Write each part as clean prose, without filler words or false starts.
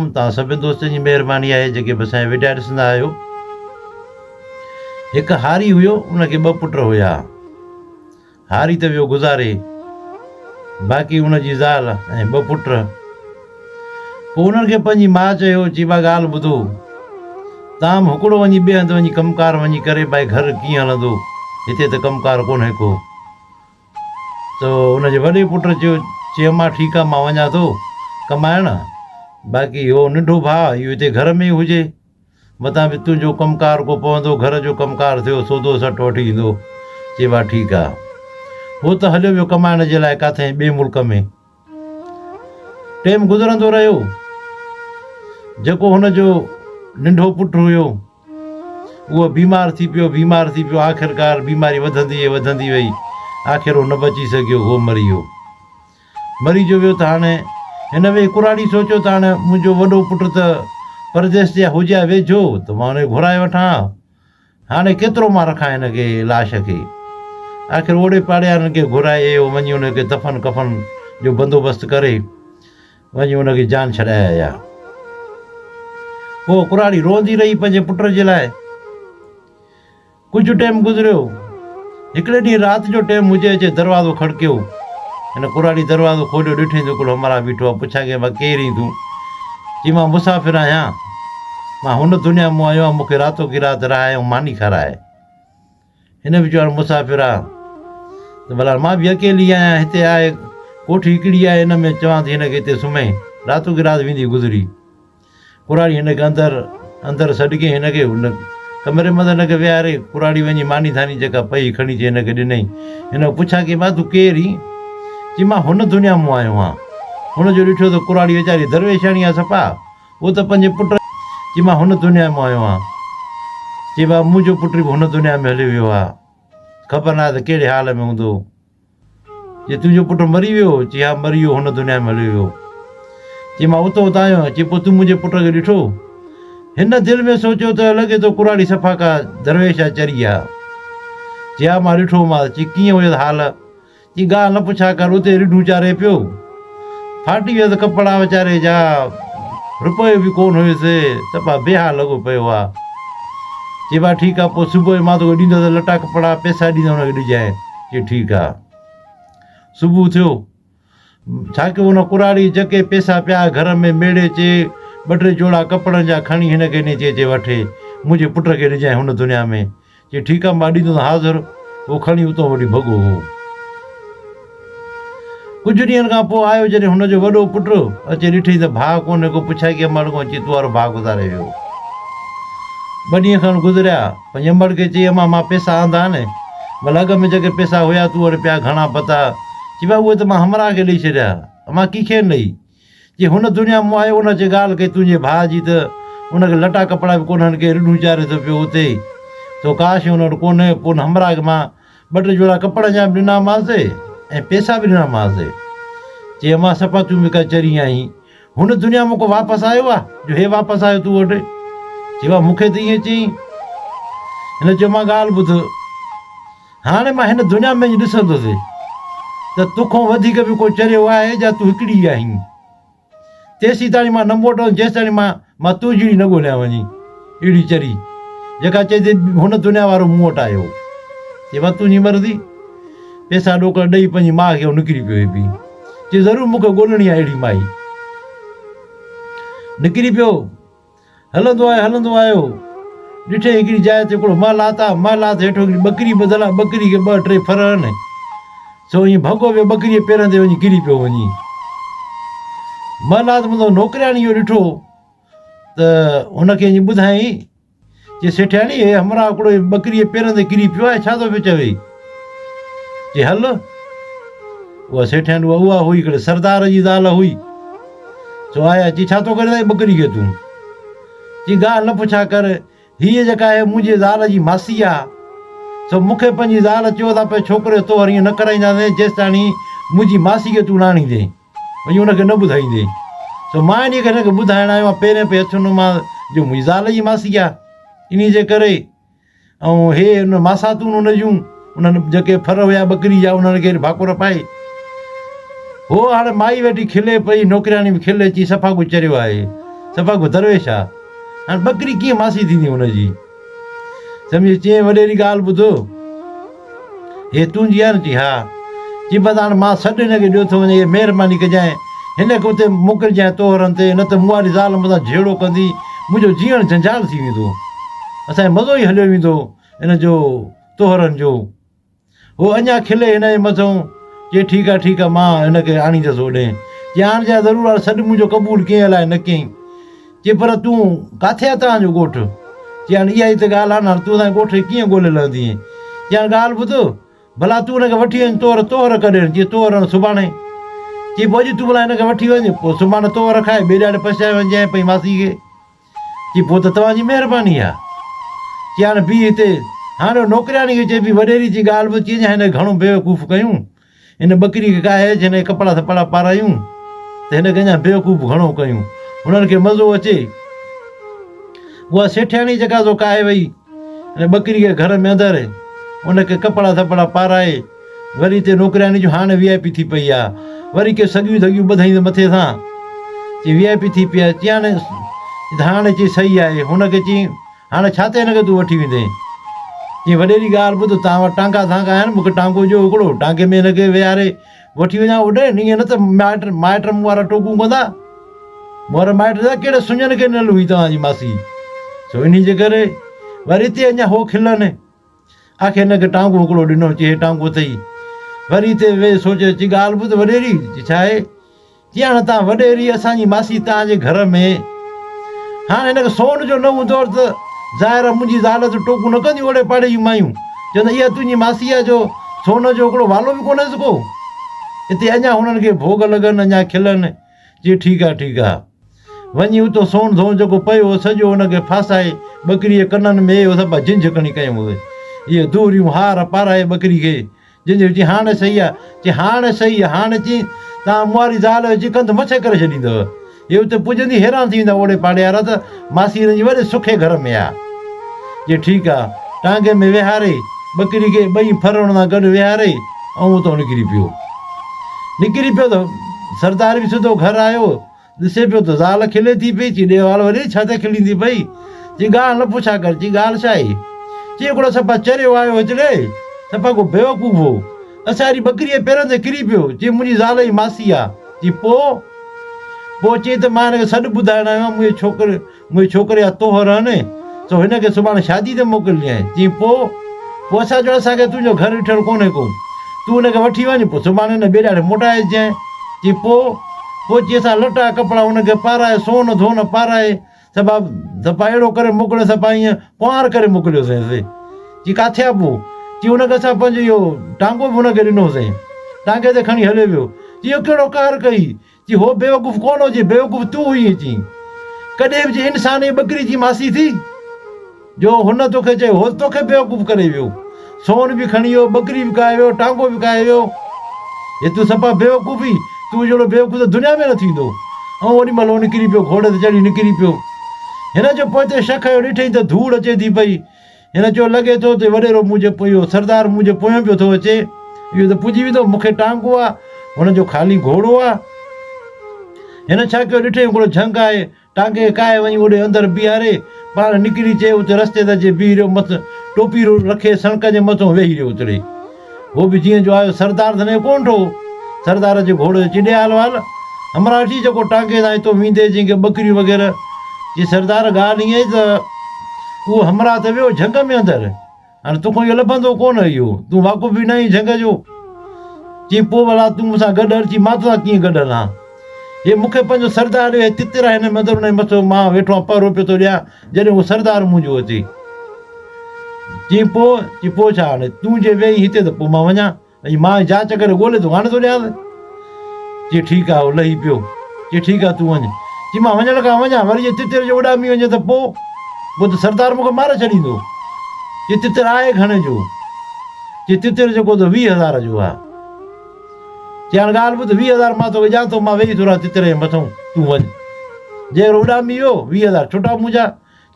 तव्हां सभिनी दोस्तनि जी महिरबानी आहे जेके बि असांखे विडिया ॾिसंदा आहियो। हिकु हारी हुयो, उनखे 2 पुट हुया। हारी त वियो गुज़ारे, बाक़ी हुनजी ज़ाल ऐं 2 पुट। पोइ उन्हनि खे पंहिंजी माउ चयो, चई ॿा ॻाल्हि ॿुधो, तव्हां हिकिड़ो वञी ॿिए हंधि वञी कमकार वञी करे भाई घर कीअं हलंदो, हिते त कमकार कोन्हे को। त हुनजे वॾे पुट चयो अम्मा ठीकु आहे, मां वञा थो कमाइण, बाक़ी हो नंढो भाउ इहो हिते घर में ई हुजे, मतां बि तुंहिंजो कमकार को पवंदो, घर जो कमकार थियो, सौदो सठु वठी ईंदो। चइबो आहे ठीकु आहे। हो त हलियो वियो कमाइण जे लाइ किथे ॿिए मुल्क में। टाइम गुज़रंदो रहियो, जेको हुनजो नंढो पुटु हुयो उहो बीमार थी पियो। आख़िरकार बीमारी वधंदी वई, आख़िर उहो न बची सघियो, उहो मरी वियो। त हाणे हिन वे कुराड़ी सोचियो त हाणे मुंहिंजो वॾो पुटु त परदेस ते हुजे आहे वेझो, त मां हुनखे घुराए वठां। हाणे केतिरो मां रखां हिनखे लाश खे। आख़िर ओड़े पाड़े वारनि खे घुराए वञी हुनखे दफ़न कफ़न जो बंदोबस्तु करे वञी हुनखे जान छॾाए आया। पोइ कुराड़ी रोंदी रही पंहिंजे पुट जे लाइ। कुझु टाइम गुज़रियो, हिकिड़े ॾींहुं राति जो टाइम हुजे अचे, दरवाज़ो खड़कियो। हिन कुराड़ी दरवाज़ो खोलियो, ॾिठईं त हिकिड़ो हमरा बीठो आहे। पुछा के मां केरु आहीं तूं? चई मां मुसाफ़िर आहियां, मां हुन दुनिया मां आयो आहियां, मूंखे रातो की राति रहाए ऐं मानी खाराए। हिन बि चयो मुसाफ़िर आहे त भला मां बि अकेली आहियां, हिते आहे कोठी हिकिड़ी आहे, हिन में चवां थी हिनखे हिते सुम्हे, रातो की राति वेंदी गुज़री। कुराड़ी हिनखे अंदरि सॾ कयईं, हिनखे हुन कमरे में हिनखे विहारे कुराड़ी वञी मानी धानी जेका पई खणी अची हिनखे ॾिनई। हिन पुछा की मां तूं केरु ई? चई मां हुन दुनिया मां आयो आहियां। हुनजो ॾिठो त कुराड़ी वीचारी दरवेशाणी आहे सफ़ा, उहो त पंहिंजे पुट। चई मां हुन दुनिया मां आयो आहियां। चई बा मुंहिंजो पुट बि हुन दुनिया में हली वियो आहे, ख़बर न आहे त कहिड़े हाल में हूंदो। चई तुंहिंजो पुटु मरी वियो? चई हा मरी वियो, हुन दुनिया में हली वियो। चई मां उतां आयो आहियां। चई पोइ तूं मुंहिंजे पुट खे ॾिठो? हिन दिलि में सोचियो त लॻे थो कुराड़ी सफ़ा का दरवेश आहे, चरी आहे। चई हा मां ॾिठोमांसि। चई कीअं हुयो हाल? चई ॻाल्हि न पुछा कर, उते रिढूं चारे पियो, फाटी विया त कपिड़ा वीचारे जा, रुपयो बि कोन हुयुसि, सफ़ा बेहाल लॻो पियो आहे। चई बा ठीकु आहे, पोइ सुबुह जो मां तोखे ॾींदुसि लटा कपिड़ा पैसा ॾींदुमि हुनखे ॾिजांइ। चई ठीकु आहे। सुबुह थियो, छा कयो हुन कुराड़ी जके पैसा पिया घर में मेड़े अचे, 2-3 जोड़ा कपिड़नि जा खणी हिनखे ॾिनी। चई वठे मुंहिंजे पुट खे ॾिजांइ हुन दुनिया में। चई ठीकु आहे मां ॾींदुसि हाज़ुर। उहो खणी उतां वरी भॻो हो। कुझु ॾींहंनि खां पोइ आयो, जॾहिं हुनजो वॾो पुटु अचे, ॾिठई त भाउ कोन्हे को। पुछाई की अमड़ को? चई तूं वारो भाउ गुज़ारे वियो। 2 ॾींहं खनि गुज़रिया। पंहिंजे अमड़ खे चई अम्मा मां पैसा आंदा आहिनि, भला अॻ में जेके पैसा हुया तूं वटि पिया घणा पता? चई भाउ उहे त मां हमरा खे ॾेई छॾिया। अम्मा कंहिंखे न ॾेई? चई हुन दुनिया मां आयो, उन जे ॻाल्हि कई तुंहिंजे भाउ जी, त उनखे लटा कपिड़ा बि कोन्हनि, के रिढूं चारे थो पियो उते, तो काश हुन वटि कोन्हे। पोइ हमरा खे मां 2-3 जोड़ा कपिड़ा जा बि ॾिनामांसि ऐं पैसा बि ॾिनामांसि। चई अम्मा सफ़ा तूं बि का चरी आहीं, हुन दुनिया में को वापसि आयो आहे जो हे वापसि आयो तूं वटि? चई भाउ मूंखे त ईअं चई। हिन चयो मां ॻाल्हि ॿुध, हाणे मां हिन दुनिया में ॾिसंदुसि त तोखां वधीक बि को चरियो आहे या तूं हिकिड़ी आहीं। तेसीं ताणी मां न मोटंदुसि जेसि ताणी मां तूं जहिड़ी न ॻोल्हियां वञी, अहिड़ी चरी जेका चए हुन दुनिया वारो मूं वटि आयो। चई भाउ तुंहिंजी मर्ज़ी। पैसा ॾोकड़ ॾेई पंहिंजी माउ खे निकिरी पियो बि। चई ज़रूरु मूंखे ॻोल्हणी आहे अहिड़ी माई। निकिरी पियो, हलंदो आयो, ॾिठे हिकिड़ी जाइ ते हिकिड़ो महल आहे, हेठो हिकिड़ी ॿकरी ॿधल आहे, ॿकरी खे 2-3 फर आहिनि। सो ईअं भॻो वियो, ॿकरीअ जे पेरनि ते वञी किरी पियो वञी। महल आहे त मतिलबु नौकिरियाणी इहो ॾिठो त हुनखे ईअं ॿुधायईं, चई सेठियाणी हे हमरा हिकिड़ो ॿकरीअ जे पेरनि ते किरी पियो आहे, छा थो पियो चवे? चई हल। उहा सेठियाणी उहा हुई हिकिड़े सरदार जी ज़ाल हुई। सो आया, चई छा थो करे साईं ॿकरी खे तूं? चई ॻाल्हि न पुछा कर, हीअ जेका आहे मुंहिंजे ज़ाल जी मासी आहे। सो मूंखे पंहिंजी ज़ाल चयो था पियो छोकिरे तो वरी ईअं न कराईंदासीं जेसि ताणी मुंहिंजी मासी खे तूं न आणींदे, वञी हुनखे न ॿुधाईंदे। सो मां इन खे हिनखे ॿुधाइण आयो आहियां पहिरें पे हथ मां जो मुंहिंजी ज़ाल जी मासी आहे, इन जे करे। ऐं हे हुन मासातूं हुन जूं, उन्हनि जेके फर हुया ॿकरी जा, उन्हनि खे भाकुर पाए। हो हाणे माई वेठी खिले पई, नौकिरियाणी बि खिले, अची सफ़ा कुझु चरियो आहे। सफ़ा को दरवेश आहे। हाणे ॿकरी कीअं मासी थींदी हुनजी? सम्झी चई वॾेरी ॻाल्हि ॿुधो, हे तुंहिंजी आहे न? चई हा। चई बसि हाणे मां सॾु हिनखे ॾियो थो वञे, महिरबानी कजांइ हिनखे उते मोकिलिजांइ तोहरनि ते, न त मूं वारी ज़ाल मथां झेड़ो कंदी, मुंहिंजो जीअण झंझाल थी वेंदो, असांजो मज़ो ई हलियो वेंदो इन जो तोहरनि जो। उहो अञा खिले हिन जे मथां। चई ठीकु आहे मां हिनखे आणींदुसि होॾे। चई आणिजांइ ज़रूरु आहे, सॾु मुंहिंजो क़बूलु कीअं अलाए न कयईं। चई पर तूं किथे आहे तव्हांजो ॻोठु? चई हाणे इहा ई त ॻाल्हि आहे न, हाणे तूं असांजे ॻोठ खे कीअं ॻोल्हे लहंदीअं? चई हाणे ॻाल्हि ॿुधो, भला तूं हुनखे वठी वञ तोहर कॾहिं? चई तोहर सुभाणे। चई पोइ अॼु तूं भला हिनखे वठी वञ, पोइ सुभाणे तोहर खाए ॿिए ॾाढे पछाए वञजांइ पई मासी खे। चई पोइ त तव्हांजी महिरबानी आहे। चई हाणे बीह हिते। हाणे नौकिरियाणी खे चइबी वॾेरी जी ॻाल्हि बि चई हिन घणो बेवकूफ़ कयूं, हिन ॿकरी खे काहे हिन कपिड़ा थपड़ा पारायूं त हिनखे अञा बेवकूफ़ घणो कयूं, हुननि खे मज़ो अचे। उहा सेठियाणी जेका सो काहे वई हिन ॿकरी खे घर में अंदरि, उनखे कपिड़ा थपड़ा पाराए, वरी हिते नौकिरियाणी जो हाणे VIP थी पई आहे, वरी के सॻियूं दॻियूं ॿधाईं मथे सां। चई VIP थी पई आहे। चई हाणे चई सही आहे। हुनखे चई हाणे छा ते हिनखे तूं वठी वेंदे? चई वॾेरी ॻाल्हि ॿुध, तव्हां वटि टांका आहिनि? मूंखे टांको ॾियो हिकिड़ो, टांके में हिनखे वेहारे वठी वञा होॾे। ईअं न त माइट मूं वारा टोकूं कंदा, मूं वारा माइट कहिड़े सुञनि खे न लुही तव्हांजी मासी। सो इन जे करे वरी हिते अञा हो खिलनि, आख़िर हिनखे टांको हिकिड़ो ॾिनो। चई हे टांको अथई। वरी हिते वेही सोचे, चई ॻाल्हि ॿुध वॾेरी, छा आहे? चई हाणे तव्हां वॾेरी असांजी मासी तव्हांजे घर में, हाणे हिनखे सोन जो न हूंदो त ज़ाहिर आहे मुंहिंजी ज़ाल त टोकूं न कंदियूं ओड़े पाड़े जूं मायूं, चवंदा इहा तुंहिंजी मासी आहे जो सोन जो हिकिड़ो वालो बि कोन्हे को। हिते अञा हुननि खे भोग लॻनि, अञा खिलनि। चई ठीकु आहे। वञी हुतो सोन धोन जेको पियो हो सॼो हुनखे फासाए ॿकरीअ कननि में इहो सभु झिंझ खणी कयूं, इहे दूरियूं हार पाराए ॿकरी खे झिंझ। चई हाणे सही आहे। चई हाणे सही आहे। हाणे चई तव्हां मुआरी ज़ाल अची कंध मथे करे छॾींदव, इहे हुते पुॼंदी हैरान थी वेंदा ओड़े पाड़े वारा त मासी हिनजी वॾे सुखे घर में आहे। चई ठीकु आहे। टांगे में विहारे ॿकरी खे ॿई फरण सां गॾु विहारे ऐं उतां निकिरी पियो त सरदार बि सिधो घर आयो, ॾिसे पियो त ज़ाल खिले थी पई। चई ॾे वाल वरी छा ते खिलींदी पई? चई ॻाल्हि न पुछा कर। चई ॻाल्हि छा आहे? चई हिकिड़ो सफ़ा चरियो आयो हिकिड़े, सफ़ा को बेवकूफ़ हो, असांजी ॿकरीअ पेरनि ते किरी पियो। चई मुंहिंजी ज़ाल जी मासी आहे। चई पोइ चई त मां हिनखे सॾु ॿुधाइण आयो आहियां, मुंहिंजे छोकिरे जा तोहर आहिनि, सो हिनखे सुभाणे शादी ते मोकिलिणी आहे। चई पोइ असांखे तुंहिंजो घर ॾिठल कोन्हे को, तूं हुनखे वठी वञ, पोइ सुभाणे हिन ॿिए ॾाढे मोटाए अचिजांइ। चई पोइ चई असां लटा कपिड़ा हुनखे पाराए, सोन धोन पाराए, सफ़ा अहिड़ो करे मोकिलियो, सफ़ा ईअं कुंवार करे मोकिलियोसीं। चई किथे आहे पोइ? चई हुनखे असां पंहिंजो इहो टांको बि हुनखे ॾिनोसीं, टांके ते खणी हले वियो। चई इहो कहिड़ो कार कई? चई हो बेवकूफ़ कोन हो, चई बेवकूफ़ तूं हुई। चई कॾहिं बि इंसान जी ॿकरी जी मासी थी जो हुन तोखे चयो, हो तोखे बेवकूफ़ करे वियो, सोन बि खणी वियो, ॿकरी बि खाए वियो, टांको बि खाए वियो। हे तूं सफ़ा बेवकूफ़ी, तूं जहिड़ो बेवकूफ़ त दुनिया में न थींदो। ऐं ओॾी महिल निकिरी पियो, घोड़े ते चढ़ी निकिरी पियो। हिन जो पोइ शक जो ॾिठई त धूड़ अचे थी पई। हिन चयो लॻे थो त वॾेरो मुंहिंजे पोइ सरदार मुंहिंजे पोयां पियो थो अचे, इहो त पुॼी वेंदो, मूंखे टांको आहे, हुनजो ख़ाली घोड़ो आहे। हिन छा कयो ॾिठई हिकिड़ो झंग आहे, टांके काए वञी ओॾे अंदरि बीहारे पाण निकिरी चए उते रस्ते ते अचे बीह रहियो, मथां टोपी रखे सणक जे मथां वेही रहियो उतरे। उहो बि जीअं जो आयो, सरदार त कोन ठो, सरदार जे घोड़े चिॾे हाल हमरा वठी जेको टांके तां हितो वेंदे जंहिंखे ॿकरियूं वग़ैरह। चई सरदार ॻाल्हि ईअं ई त उहो हमरा त वियो झंग में अंदरि, हाणे तोखां इहो लभंदो कोन, इहो तूं वाक़ुफ़ बि न आहीं झंग जो। चई पोइ भला तूं मूंसां गॾु हल। चई मां तोसां कीअं गॾु हलां? हे मूंखे पंहिंजो सरदार ॾिए, तितिर आहे हिन में अंदरि, हुन मथां मां वेठो आहियां, पर पियो थो ॾियां जॾहिं उहो सरदार मुंहिंजो अचे। चई पोइ छा हाणे तूं जे वेही हिते त पोइ मां वञा, मां जांच करे ॻोल्हे थो हाणे थो ॾियां। चई ठीकु आहे। उहो लही पियो। चई ठीकु आहे तूं वञ। चई मां वञण खां वञा, वरी जे तितिर जो उॾामी वञे त पोइ त सरदार मूंखे मारे छॾींदो। चई तितिर आहे घणे जो? चई तितिर जेको त 20,000 जो आहे। चई हाणे ॻाल्हि ॿुध, 20,000 मां तोखे ॾियां थो, मां वेही थो रहां तितिर जे मथां, तूं वञ। जहिड़ो उॾामी वियो 20,000 छुटा मुंहिंजा।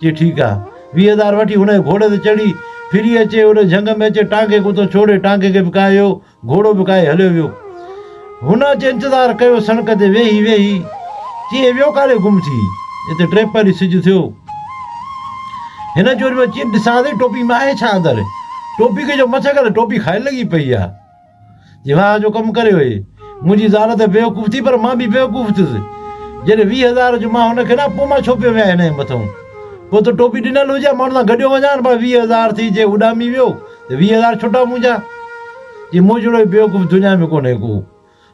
चई ठीकु आहे। 20,000 वठी हुन जे घोड़े ते चढ़ी फिरी अचे, हुन झंग में अचे, टांके खे उतां छोड़े, टांके खे बि कायो, घोड़ो बि काए हलियो वियो। हुन अचे इंतज़ारु कयो सड़क ते वेही। चई वियो काॾे गुम थी? हिते 53 सिज थियो। हिन चोरी में अची ॾिसां थी टोपी में आहे छा अंदरि। टोपी खे जो मथे करे टोपी खाई लॻी पई आहे। जीवा जो कमु करे हुई मुंहिंजी ज़ाल त बेवकूफ़ थी, पर मां बि बेवकूफ़ थियुसि। जॾहिं 20,000 जो मां हुनखे न पोइ मां छो पियो विया हिन जे मथां। पोइ त टोपी ॾिनल हुजे माण्हू सां गॾियो वञा न, भाई 20,000 थी जे उॾामी वियो त 20,000 छुटा मुंहिंजा। जी मूं जहिड़ो बेवकूफ़ दुनिया में कोन्हे को।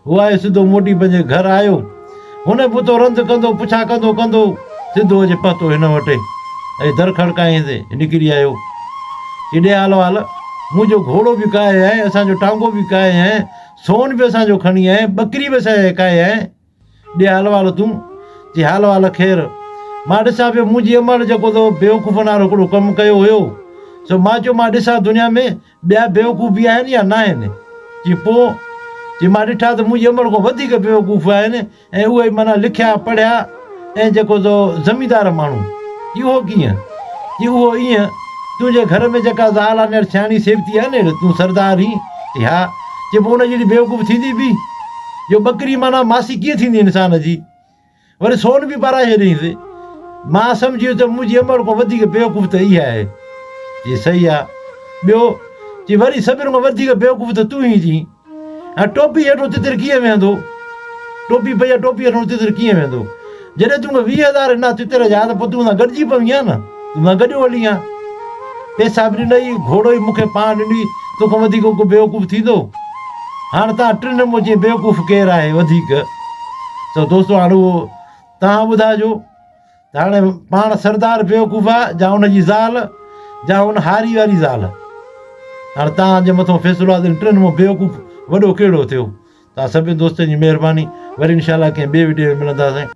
उहो आहे सिधो मोटी पंहिंजे घर आयो, हुन बि तो रंध कंदो पुछा कंदो कंदो सिधो अचे पहुतो हिन वटि ऐं दर खड़काईंदे निकिरी आयो। केॾे हाल हाल मुंहिंजो घोड़ो बि काए आहे, असांजो टांगो बि काए आहे, सोन बि असांजो खणी आहे, बकरी बि असांजे काए आहे। ॾे हाल वाल तूं जी हाल वाल ख़ैरु। मां ॾिसां पियो मुंहिंजी अमड़ जेको तो बेवकूफ़ वारो हिकिड़ो कमु कयो हुयो, सो मां चयो मां ॾिसां दुनिया में ॿिया बेवकूफ़ बि आहिनि या न आहिनि। जी पोइ जी मां ॾिठा त मुंहिंजी अमड़ खां वधीक बेवकूफ़ आहिनि ऐं उहे माना लिखिया पढ़िया ऐं जेको तो ज़मीदार माण्हू। इहो कीअं? जी उहो ईअं तुंहिंजे घर में जेका ज़ाल आहे सियाणी सेवती आहे न, तूं सरदार ई जी हा। जी पोइ हुन जहिड़ी बेवकूफ़ थींदी बि जो बकरी माना मासी कीअं थींदी इंसान जी। वरी सोन बि पाराए छॾींसि। मां सम्झी वियुसि त मुंहिंजी अमड़ खां वधीक बेवकूफ़ त इहा आहे। जी सही आहे। ॿियो जी वरी सभिनि खां वधीक बेवकूफ़ त तूं ई जी। ऐं टोपी हेठो तितिर कीअं वेंदो? टोपी भैया टोपी हेठो तितिर कीअं वेंदो? जॾहिं तूं 20,000 न तितिर जा त पोइ तूं सां गॾिजी पवी आहे न, तूं सां गॾु हली आहे। पैसा बि ॾिनई, घोड़ो ई मूंखे पाण ॾिनी, तोखां वधीक को बेवकूफ़ थींदो? हाणे तव्हां टिनि में अची बेवकूफ़ केरु आहे वधीक? त दोस्तो हाणे उहो तव्हां ॿुधाइजो त हाणे पाण सरदार बेवकूफ़ आहे जा हुनजी ज़ाल जा हुन हारी वारी ज़ाल। हाणे तव्हांजे मथां फ़ैसिलो आहे त टिनि मां बेवकूफ़ वॾो कहिड़ो थियो। तव्हां सभिनी दोस्तनि जी महिरबानी। वरी इंशाल्लाह कंहिं ॿिए वीडियो में मिलंदासीं।